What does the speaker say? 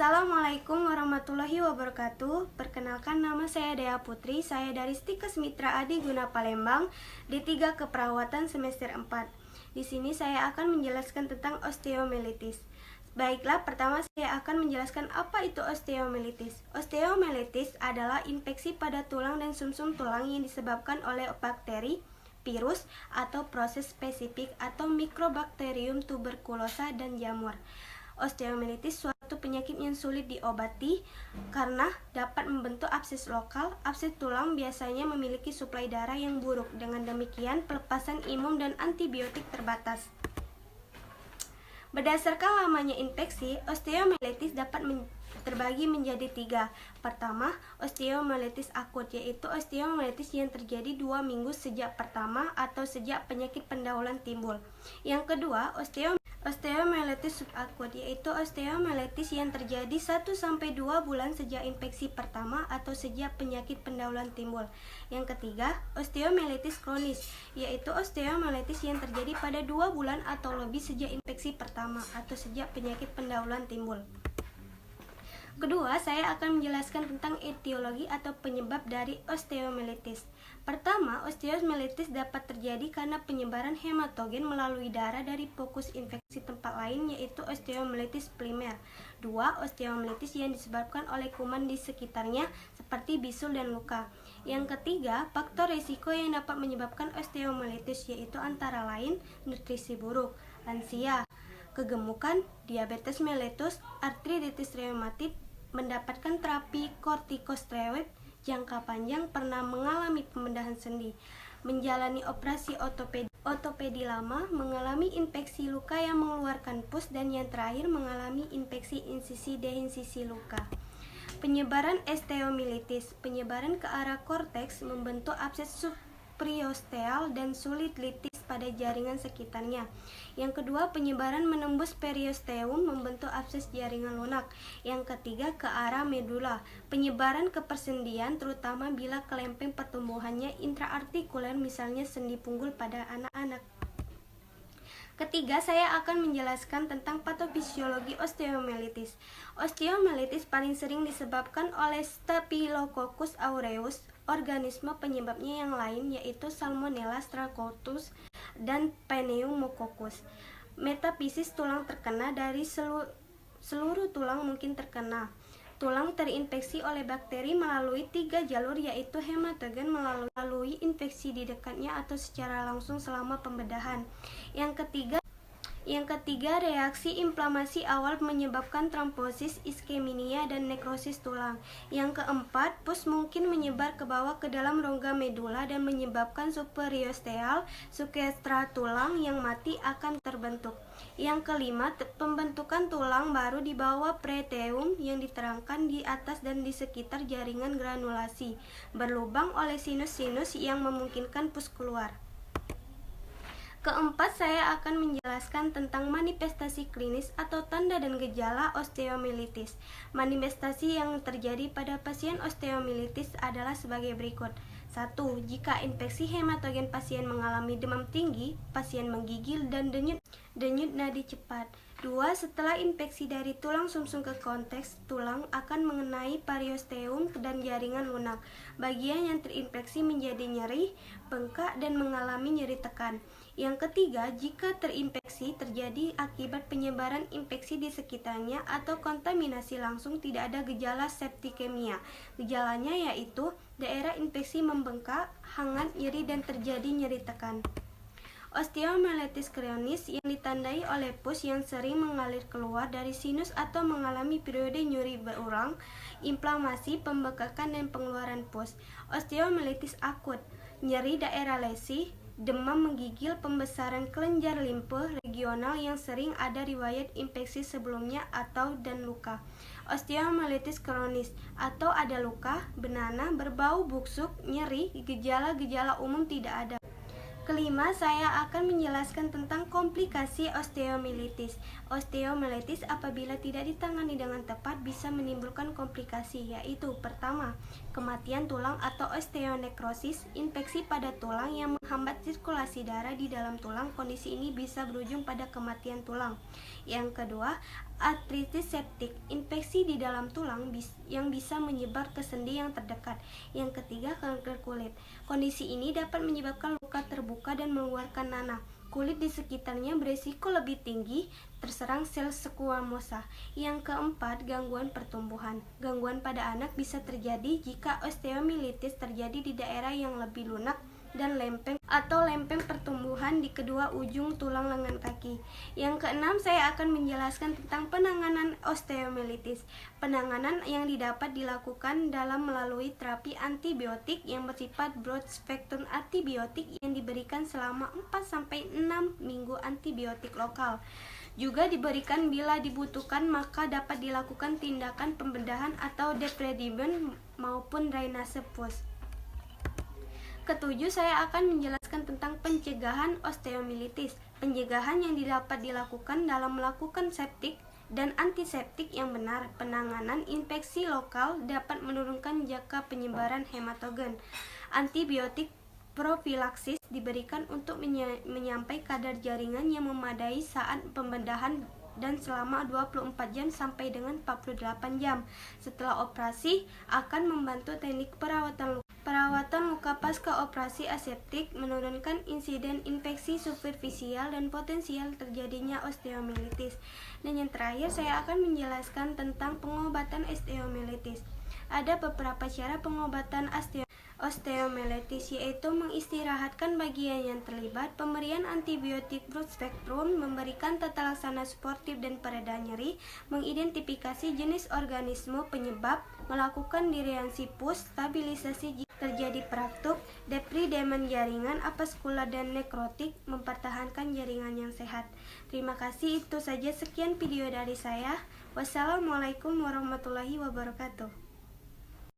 Assalamualaikum warahmatullahi wabarakatuh. Perkenalkan, nama saya Dea Putri. Saya dari Stikes Mitra Adi Guna Palembang, D3 Keperawatan semester 4. Di sini saya akan menjelaskan tentang osteomyelitis. Baiklah, pertama saya akan menjelaskan apa itu osteomyelitis. Osteomyelitis adalah infeksi pada tulang dan sumsum tulang yang disebabkan oleh bakteri, virus, atau proses spesifik atau Mycobacterium tuberculosa dan jamur. Osteomyelitis suatu penyakit yang sulit diobati karena dapat membentuk abses lokal. Abses tulang biasanya memiliki suplai darah yang buruk. Dengan demikian, pelepasan imun dan antibiotik terbatas. Berdasarkan lamanya infeksi, osteomyelitis dapat terbagi menjadi 3. Pertama, osteomyelitis akut, yaitu osteomyelitis yang terjadi 2 minggu sejak pertama atau sejak penyakit pendahuluan timbul. Yang kedua, osteomyelitis subakut, yaitu osteomyelitis yang terjadi 1-2 bulan sejak infeksi pertama atau sejak penyakit pendahuluan timbul. Yang ketiga, osteomyelitis kronis, yaitu osteomyelitis yang terjadi pada 2 bulan atau lebih sejak infeksi pertama atau sejak penyakit pendahuluan timbul. Kedua, saya akan menjelaskan tentang etiologi atau penyebab dari osteomyelitis. Pertama, osteomyelitis dapat terjadi karena penyebaran hematogen melalui darah dari fokus infeksi tempat lain, yaitu osteomyelitis primer. 2. Osteomyelitis yang disebabkan oleh kuman di sekitarnya seperti bisul dan luka. Yang ketiga, faktor risiko yang dapat menyebabkan osteomyelitis yaitu antara lain nutrisi buruk, lansia, kegemukan, diabetes mellitus, artritis reumatik, mendapatkan terapi kortikosteroid jangka panjang, pernah mengalami pembedahan sendi, menjalani operasi ortopedi lama, mengalami infeksi luka yang mengeluarkan pus, dan yang terakhir mengalami infeksi insisi dehinsisi luka. Penyebaran osteomyelitis, penyebaran ke arah korteks membentuk abses subperiosteal dan sulit litis pada jaringan sekitarnya. Yang kedua, penyebaran menembus periosteum membentuk abses jaringan lunak. Yang ketiga, ke arah medula, penyebaran ke persendian terutama bila kelempeng pertumbuhannya intraartikuler, misalnya sendi punggul pada anak-anak. Ketiga, saya akan menjelaskan tentang patofisiologi osteomyelitis. Osteomyelitis paling sering disebabkan oleh Staphylococcus aureus. Organisme penyebabnya yang lain yaitu Salmonella, Streptococcus, dan Pneumococcus. Metafisis tulang terkena, dari seluruh tulang mungkin terkena. Tulang terinfeksi oleh bakteri melalui 3 jalur, yaitu hematogen melalui infeksi di dekatnya atau secara langsung selama pembedahan. Yang ketiga, reaksi inflamasi awal menyebabkan trombosis, iskemia, dan nekrosis tulang. Yang keempat, pus mungkin menyebar ke bawah ke dalam rongga medula dan menyebabkan superiosteal substrat tulang yang mati akan terbentuk. Yang kelima, pembentukan tulang baru di bawah preteum yang diterangkan di atas dan di sekitar jaringan granulasi, berlubang oleh sinus-sinus yang memungkinkan pus keluar. Keempat, saya akan menjelaskan tentang manifestasi klinis atau tanda dan gejala osteomyelitis. Manifestasi yang terjadi pada pasien osteomyelitis adalah sebagai berikut. 1. Jika infeksi hematogen pasien mengalami demam tinggi, pasien menggigil dan denyut nadi cepat. 2. Setelah infeksi dari tulang sumsum ke konteks tulang akan mengenai periosteum dan jaringan lunak. Bagian yang terinfeksi menjadi nyeri, bengkak, dan mengalami nyeri tekan. Yang ketiga, jika terinfeksi terjadi akibat penyebaran infeksi di sekitarnya atau kontaminasi langsung, tidak ada gejala septikemia. Gejalanya yaitu daerah infeksi membengkak, hangat, nyeri, dan terjadi nyeri tekan. Osteomyelitis kronis yang ditandai oleh pus yang sering mengalir keluar dari sinus atau mengalami periode nyeri berulang, inflamasi, pembekakan, dan pengeluaran pus. Osteomyelitis akut, nyeri daerah lesi, demam, menggigil, pembesaran kelenjar limfe regional yang sering ada riwayat infeksi sebelumnya dan luka. Osteomyelitis kronis atau ada luka, benana, berbau busuk, nyeri, gejala-gejala umum tidak ada. Kelima, saya akan menjelaskan tentang komplikasi osteomielitis. Osteomielitis apabila tidak ditangani dengan tepat bisa menimbulkan komplikasi, yaitu pertama, kematian tulang atau osteonekrosis, infeksi pada tulang yang menghambat sirkulasi darah di dalam tulang. Kondisi ini bisa berujung pada kematian tulang. Yang kedua, artritis septik, infeksi di dalam tulang yang bisa menyebar ke sendi yang terdekat. Yang ketiga, kanker kulit. Kondisi ini dapat menyebabkan luka terbuka dan mengeluarkan nanah. Kulit di sekitarnya beresiko lebih tinggi terserang sel squamosa. Yang keempat, gangguan pertumbuhan. Gangguan pada anak bisa terjadi jika osteomielitis terjadi di daerah yang lebih lunak dan lempeng atau lempeng pertumbuhan di kedua ujung tulang lengan kaki. Yang keenam, saya akan menjelaskan tentang penanganan osteomielitis. Penanganan yang dapat dilakukan dalam melalui terapi antibiotik yang bersifat broad spectrum antibiotik yang diberikan selama 4-6 minggu, antibiotik lokal juga diberikan bila dibutuhkan, maka dapat dilakukan tindakan pembedahan atau debridement maupun drainase pus. Ketujuh, saya akan menjelaskan tentang pencegahan osteomielitis. Pencegahan yang dapat dilakukan dalam melakukan septik dan antiseptik yang benar. Penanganan infeksi lokal dapat menurunkan jangka penyebaran hematogen. Antibiotik profilaksis diberikan untuk menyampai kadar jaringan yang memadai saat pembedahan dan selama 24 jam sampai dengan 48 jam. Setelah operasi akan membantu teknik perawatan luka pasca operasi aseptik, menurunkan insiden infeksi superficial dan potensial terjadinya osteomielitis. Dan yang terakhir, saya akan menjelaskan tentang pengobatan osteomielitis. Ada beberapa cara pengobatan osteomielitis, yaitu mengistirahatkan bagian yang terlibat, pemberian antibiotik broad spectrum, memberikan tata laksana suportif dan pereda nyeri, mengidentifikasi jenis organisme penyebab, melakukan drenasi pus, stabilisasi jika terjadi fraktur, debridement jaringan avaskular dan nekrotik, mempertahankan jaringan yang sehat. Terima kasih, itu saja sekian video dari saya. Wassalamualaikum warahmatullahi wabarakatuh.